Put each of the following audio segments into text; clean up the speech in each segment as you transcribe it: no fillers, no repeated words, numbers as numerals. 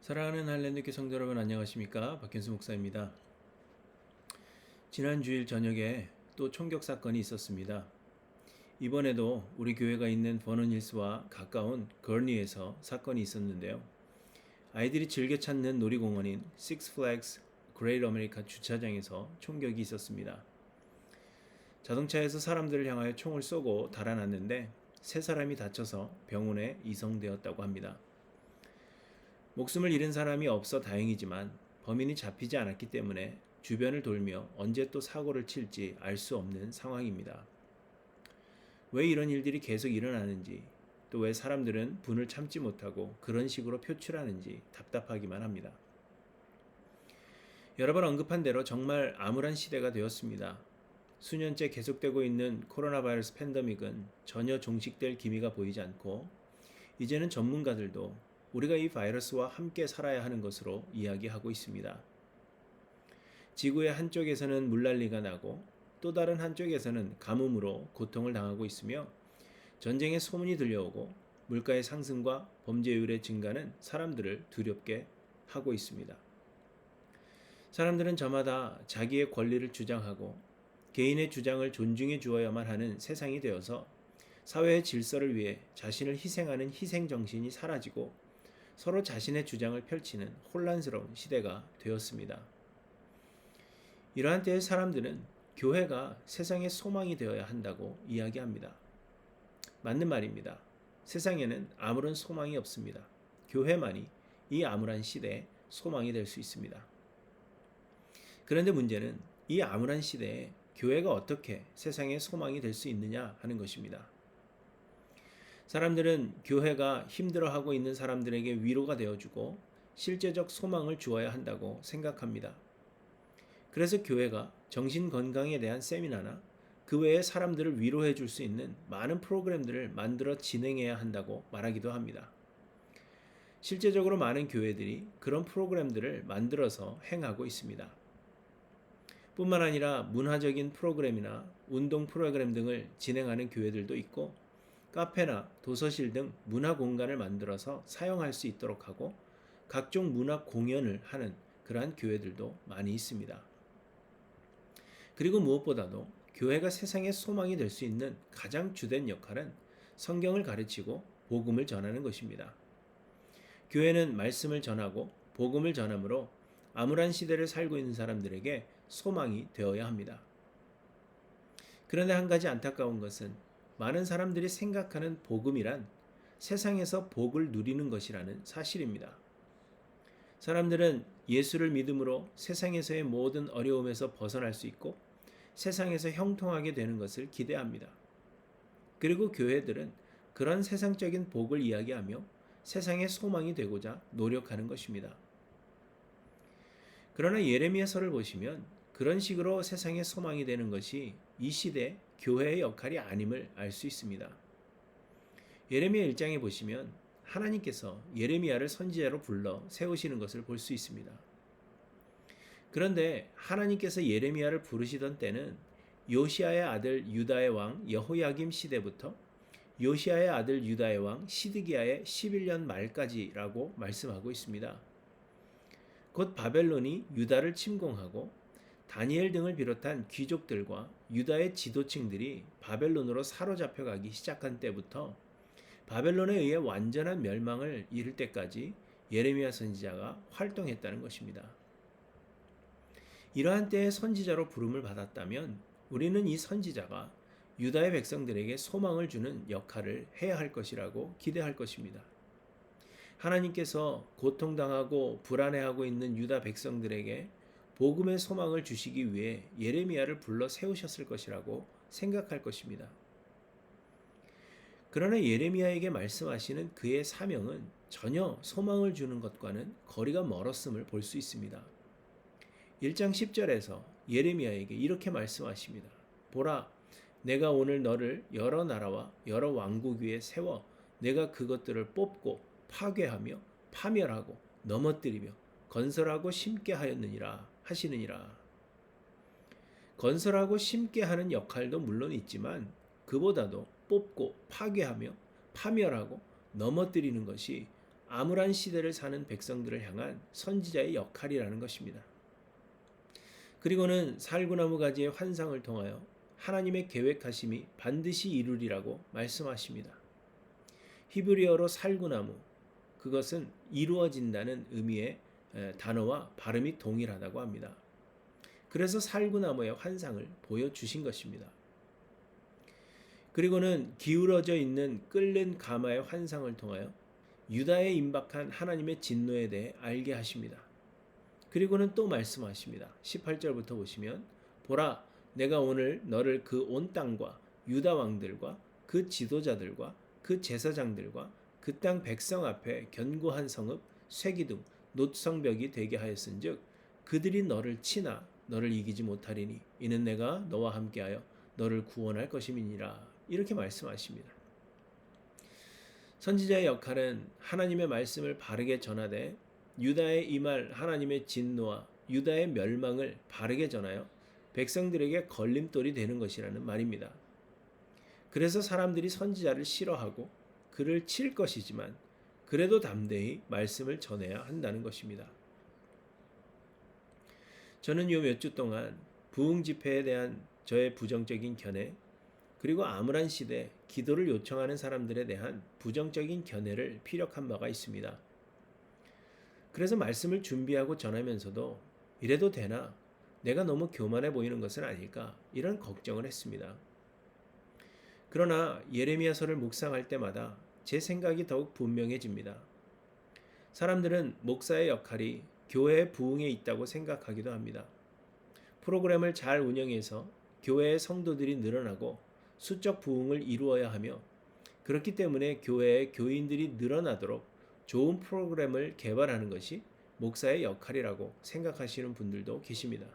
사랑하는 할랜드교 성도 여러분 안녕하십니까? 박현수 목사입니다. 지난 주일 저녁에 또 총격 사건이 있었습니다. 이번에도 우리 교회가 있는 버넌힐스와 가까운 거니에서 사건이 있었는데요. 아이들이 즐겨 찾는 놀이공원인 Six Flags Great America 주차장에서 총격이 있었습니다. 자동차에서 사람들을 향하여 총을 쏘고 달아났는데 세 사람이 다쳐서 병원에 이송되었다고 합니다. 목숨을 잃은 사람이 없어 다행이지만 범인이 잡히지 않았기 때문에 주변을 돌며 언제 또 사고를 칠지 알 수 없는 상황입니다. 왜 이런 일들이 계속 일어나는지, 또 왜 사람들은 분을 참지 못하고 그런 식으로 표출하는지 답답하기만 합니다. 여러 번 언급한 대로 정말 암울한 시대가 되었습니다. 수년째 계속되고 있는 코로나 바이러스 팬데믹은 전혀 종식될 기미가 보이지 않고 이제는 전문가들도 우리가 이 바이러스와 함께 살아야 하는 것으로 이야기하고 있습니다. 지구의 한쪽에서는 물난리가 나고 또 다른 한쪽에서는 가뭄으로 고통을 당하고 있으며 전쟁의 소문이 들려오고 물가의 상승과 범죄율의 증가는 사람들을 두렵게 하고 있습니다. 사람들은 저마다 자기의 권리를 주장하고 개인의 주장을 존중해 주어야만 하는 세상이 되어서 사회의 질서를 위해 자신을 희생하는 희생정신이 사라지고 서로 자신의 주장을 펼치는 혼란스러운 시대가 되었습니다. 이러한 때의 사람들은 교회가 세상의 소망이 되어야 한다고 이야기합니다. 맞는 말입니다. 세상에는 아무런 소망이 없습니다. 교회만이 이 암울한 시대에 소망이 될 수 있습니다. 그런데 문제는 이 암울한 시대에 교회가 어떻게 세상의 소망이 될 수 있느냐 하는 것입니다. 사람들은 교회가 힘들어하고 있는 사람들에게 위로가 되어주고 실제적 소망을 주어야 한다고 생각합니다. 그래서 교회가 정신건강에 대한 세미나나 그 외에 사람들을 위로해 줄 수 있는 많은 프로그램들을 만들어 진행해야 한다고 말하기도 합니다. 실제적으로 많은 교회들이 그런 프로그램들을 만들어서 행하고 있습니다. 뿐만 아니라 문화적인 프로그램이나 운동 프로그램 등을 진행하는 교회들도 있고 카페나 도서실 등 문화 공간을 만들어서 사용할 수 있도록 하고 각종 문화 공연을 하는 그러한 교회들도 많이 있습니다. 그리고 무엇보다도 교회가 세상의 소망이 될 수 있는 가장 주된 역할은 성경을 가르치고 복음을 전하는 것입니다. 교회는 말씀을 전하고 복음을 전함으로 암울한 시대를 살고 있는 사람들에게 소망이 되어야 합니다. 그런데 한 가지 안타까운 것은 많은 사람들이 생각하는 복음이란 세상에서 복을 누리는 것이라는 사실입니다. 사람들은 예수를 믿음으로 세상에서의 모든 어려움에서 벗어날 수 있고 세상에서 형통하게 되는 것을 기대합니다. 그리고 교회들은 그런 세상적인 복을 이야기하며 세상의 소망이 되고자 노력하는 것입니다. 그러나 예레미야서를 보시면 그런 식으로 세상의 소망이 되는 것이 이 시대 교회의 역할이 아님을 알 수 있습니다. 예레미야 1장에 보시면 하나님께서 예레미야를 선지자로 불러 세우시는 것을 볼 수 있습니다. 그런데 하나님께서 예레미야를 부르시던 때는 요시야의 아들 유다의 왕 여호야김 시대부터 요시야의 아들 유다의 왕 시드기야의 11년 말까지라고 말씀하고 있습니다. 곧 바벨론이 유다를 침공하고 다니엘 등을 비롯한 귀족들과 유다의 지도층들이 바벨론으로 사로잡혀가기 시작한 때부터 바벨론에 의해 완전한 멸망을 이룰 때까지 예레미야 선지자가 활동했다는 것입니다. 이러한 때에 선지자로 부름을 받았다면 우리는 이 선지자가 유다의 백성들에게 소망을 주는 역할을 해야 할 것이라고 기대할 것입니다. 하나님께서 고통당하고 불안해하고 있는 유다 백성들에게 복음의 소망을 주시기 위해 예레미야를 불러 세우셨을 것이라고 생각할 것입니다. 그러나 예레미야에게 말씀하시는 그의 사명은 전혀 소망을 주는 것과는 거리가 멀었음을 볼 수 있습니다. 1장 10절에서 예레미야에게 이렇게 말씀하십니다. 보라, 내가 오늘 너를 여러 나라와 여러 왕국 위에 세워 내가 그것들을 뽑고 파괴하며 파멸하고 넘어뜨리며 건설하고 심게 하였느니라 하시느니라. 건설하고 심게 하는 역할도 물론 있지만 그보다도 뽑고 파괴하며 파멸하고 넘어뜨리는 것이 암울한 시대를 사는 백성들을 향한 선지자의 역할이라는 것입니다. 그리고는 살구나무 가지의 환상을 통하여 하나님의 계획하심이 반드시 이루리라고 말씀하십니다. 히브리어로 살구나무, 그것은 이루어진다는 의미의 단어와 발음이 동일하다고 합니다. 그래서 살구나무의 환상을 보여주신 것입니다. 그리고는 기울어져 있는 끓는 가마의 환상을 통하여 유다에 임박한 하나님의 진노에 대해 알게 하십니다. 그리고는 또 말씀하십니다. 18절부터 보시면 보라, 내가 오늘 너를 그 온 땅과 유다 왕들과 그 지도자들과 그 제사장들과 그 땅 백성 앞에 견고한 성읍, 쇠기둥, 놋성벽이 되게 하였은즉 그들이 너를 치나 너를 이기지 못하리니 이는 내가 너와 함께하여 너를 구원할 것임이니라. 이렇게 말씀하십니다. 선지자의 역할은 하나님의 말씀을 바르게 전하되 유다에 임할 하나님의 진노와 유다의 멸망을 바르게 전하여 백성들에게 걸림돌이 되는 것이라는 말입니다. 그래서 사람들이 선지자를 싫어하고 그를 칠 것이지만 그래도 담대히 말씀을 전해야 한다는 것입니다. 저는 요 몇 주 동안 부흥 집회에 대한 저의 부정적인 견해, 그리고 암울한 시대 기도를 요청하는 사람들에 대한 부정적인 견해를 피력한 바가 있습니다. 그래서 말씀을 준비하고 전하면서도 이래도 되나? 내가 너무 교만해 보이는 것은 아닐까? 이런 걱정을 했습니다. 그러나 예레미야서를 묵상할 때마다 제 생각이 더욱 분명해집니다. 사람들은 목사의 역할이 교회의 부흥에 있다고 생각하기도 합니다. 프로그램을 잘 운영해서 교회의 성도들이 늘어나고 수적 부흥을 이루어야 하며 그렇기 때문에 교회의 교인들이 늘어나도록 좋은 프로그램을 개발하는 것이 목사의 역할이라고 생각하시는 분들도 계십니다.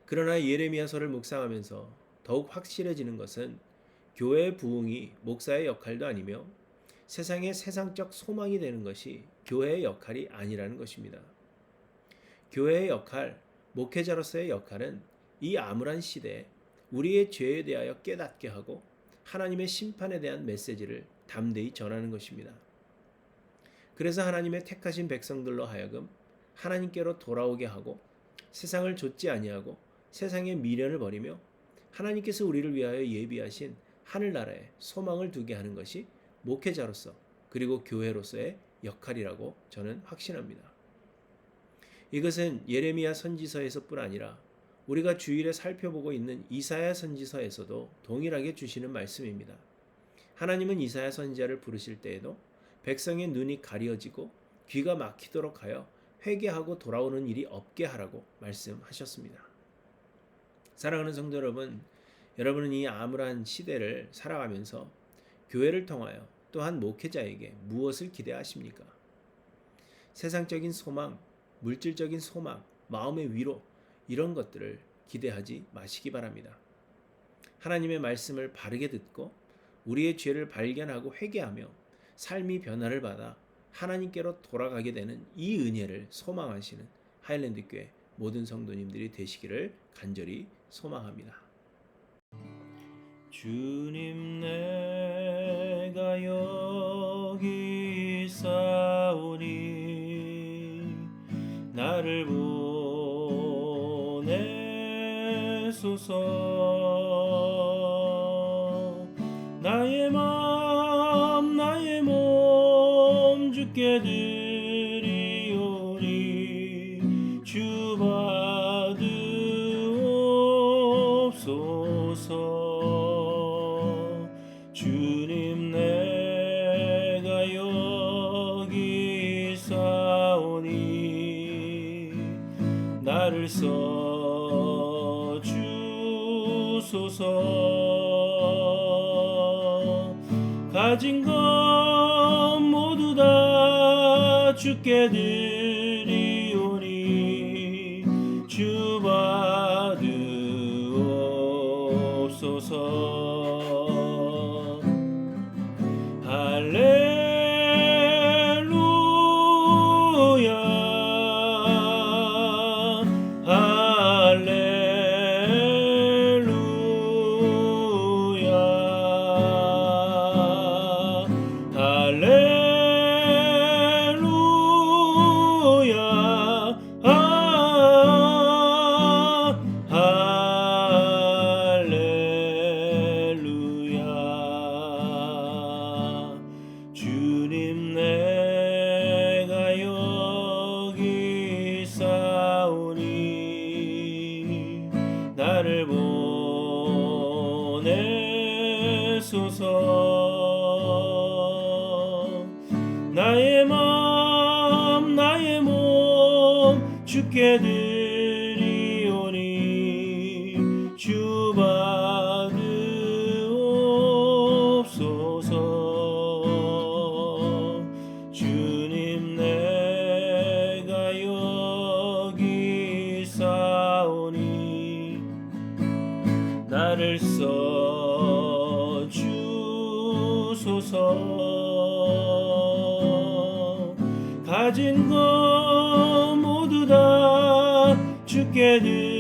그러나 예레미야서를 묵상하면서 더욱 확실해지는 것은 교회의 부흥이 목사의 역할도 아니며 세상의 세상적 소망이 되는 것이 교회의 역할이 아니라는 것입니다. 교회의 역할, 목회자로서의 역할은 이 암울한 시대에 우리의 죄에 대하여 깨닫게 하고 하나님의 심판에 대한 메시지를 담대히 전하는 것입니다. 그래서 하나님의 택하신 백성들로 하여금 하나님께로 돌아오게 하고 세상을 좇지 아니하고 세상의 미련을 버리며 하나님께서 우리를 위하여 예비하신 하늘나라에 소망을 두게 하는 것이 목회자로서 그리고 교회로서의 역할이라고 저는 확신합니다. 이것은 예레미야 선지서에서뿐 아니라 우리가 주일에 살펴보고 있는 이사야 선지서에서도 동일하게 주시는 말씀입니다. 하나님은 이사야 선지자를 부르실 때에도 백성의 눈이 가려지고 귀가 막히도록 하여 회개하고 돌아오는 일이 없게 하라고 말씀하셨습니다. 사랑하는 성도 여러분, 여러분은 이 암울한 시대를 살아가면서 교회를 통하여 또한 목회자에게 무엇을 기대하십니까? 세상적인 소망, 물질적인 소망, 마음의 위로 이런 것들을 기대하지 마시기 바랍니다. 하나님의 말씀을 바르게 듣고 우리의 죄를 발견하고 회개하며 삶이 변화를 받아 하나님께로 돌아가게 되는 이 은혜를 소망하시는 하일랜드 교회 모든 성도님들이 되시기를 간절히 소망합니다. 주님, 내가 여기 있사오니 나를 보내소서. 나의 맘 나의 몸 주께 드리오니 주 받으옵소서. 주님, 내가 여기 있사오니 나를 써주소서. 가진 것 모두 다 주께 드리오니 주 받으옵소서. 할렐루야 할렐루야 할렐루야 주께 드리오니 주 받으옵소서. 주님 내가 여기 있사오니 나를 써 주소서. 가진 것 모두 다 주께 드리오니